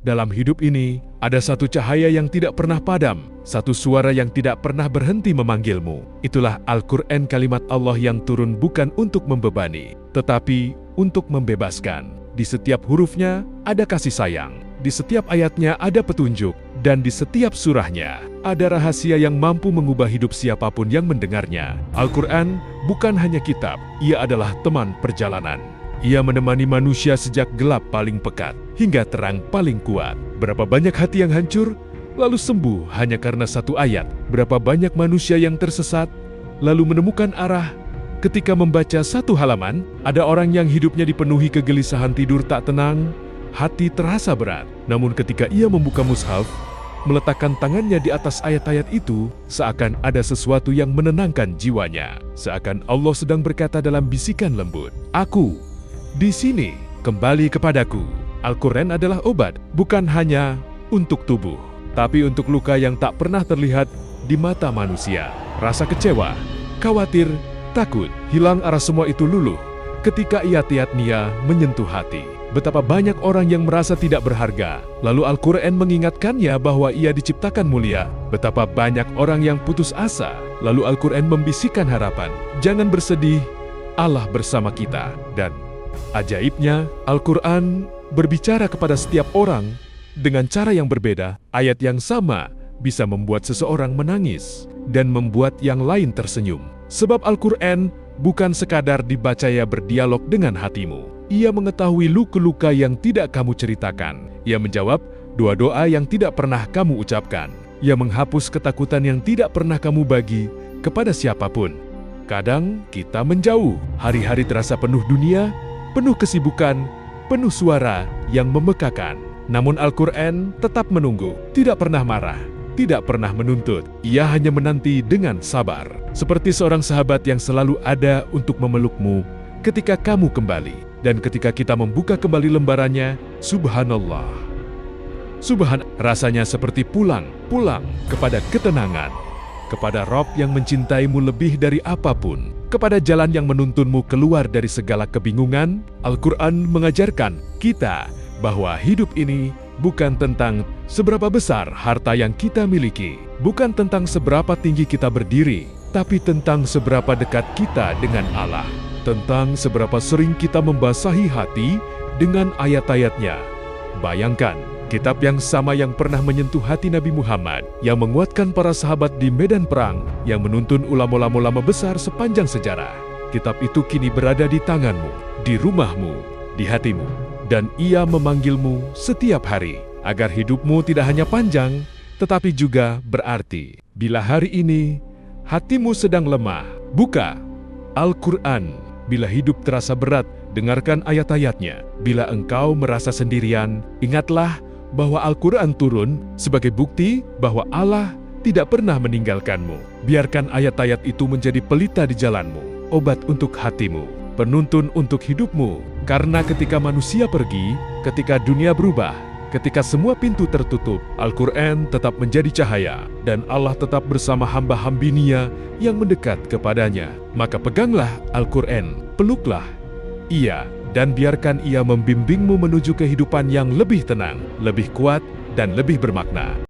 Dalam hidup ini, ada satu cahaya yang tidak pernah padam, satu suara yang tidak pernah berhenti memanggilmu. Itulah Al-Quran, kalimat Allah yang turun bukan untuk membebani, tetapi untuk membebaskan. Di setiap hurufnya ada kasih sayang, di setiap ayatnya ada petunjuk, dan di setiap surahnya ada rahasia yang mampu mengubah hidup siapapun yang mendengarnya. Al-Quran bukan hanya kitab, ia adalah teman perjalanan. Ia menemani manusia sejak gelap paling pekat hingga terang paling kuat. Berapa banyak hati yang hancur, lalu sembuh hanya karena satu ayat. Berapa banyak manusia yang tersesat, lalu menemukan arah. Ketika membaca satu halaman, ada orang yang hidupnya dipenuhi kegelisahan, tidur tak tenang, hati terasa berat. Namun ketika ia membuka mushaf, meletakkan tangannya di atas ayat-ayat itu, seakan ada sesuatu yang menenangkan jiwanya. Seakan Allah sedang berkata dalam bisikan lembut, "Aku di sini, kembali kepadaku." Al-Quran adalah obat, bukan hanya untuk tubuh, tapi untuk luka yang tak pernah terlihat di mata manusia. Rasa kecewa, khawatir, takut, hilang arah, semua itu luluh ketika ayat-ayat Nia menyentuh hati. Betapa banyak orang yang merasa tidak berharga, lalu Al-Quran mengingatkannya bahwa ia diciptakan mulia. Betapa banyak orang yang putus asa, lalu Al-Quran membisikkan harapan. Jangan bersedih, Allah bersama kita. Dan ajaibnya, Al-Quran berbicara kepada setiap orang dengan cara yang berbeda. Ayat yang sama bisa membuat seseorang menangis dan membuat yang lain tersenyum. Sebab Al-Quran bukan sekadar dibaca, ya berdialog dengan hatimu. Ia mengetahui luka-luka yang tidak kamu ceritakan. Ia menjawab doa-doa yang tidak pernah kamu ucapkan. Ia menghapus ketakutan yang tidak pernah kamu bagi kepada siapapun. Kadang kita menjauh, hari-hari terasa penuh dunia, penuh kesibukan, penuh suara yang memekakan. Namun Al-Quran tetap menunggu, tidak pernah marah, tidak pernah menuntut. Ia hanya menanti dengan sabar, seperti seorang sahabat yang selalu ada untuk memelukmu ketika kamu kembali. Dan ketika kita membuka kembali lembarannya, subhanallah, rasanya seperti pulang kepada ketenangan, kepada Rob yang mencintaimu lebih dari apapun, kepada jalan yang menuntunmu keluar dari segala kebingungan. Al-Quran mengajarkan kita bahwa hidup ini bukan tentang seberapa besar harta yang kita miliki, bukan tentang seberapa tinggi kita berdiri, tapi tentang seberapa dekat kita dengan Allah, tentang seberapa sering kita membasahi hati dengan ayat-ayatnya. Bayangkan, kitab yang sama yang pernah menyentuh hati Nabi Muhammad, yang menguatkan para sahabat di medan perang, yang menuntun ulama-ulama besar sepanjang sejarah. Kitab itu kini berada di tanganmu, di rumahmu, di hatimu, dan ia memanggilmu setiap hari, agar hidupmu tidak hanya panjang, tetapi juga berarti. Bila hari ini hatimu sedang lemah, buka Al-Quran. Bila hidup terasa berat, dengarkan ayat-ayatnya. Bila engkau merasa sendirian, ingatlah bahwa Al-Quran turun sebagai bukti bahwa Allah tidak pernah meninggalkanmu. Biarkan ayat-ayat itu menjadi pelita di jalanmu, obat untuk hatimu, penuntun untuk hidupmu. Karena ketika manusia pergi, ketika dunia berubah, ketika semua pintu tertutup, Al-Quran tetap menjadi cahaya, dan Allah tetap bersama hamba-hambinya yang mendekat kepadanya. Maka peganglah Al-Quran, peluklah ia, dan biarkan ia membimbingmu menuju kehidupan yang lebih tenang, lebih kuat, dan lebih bermakna.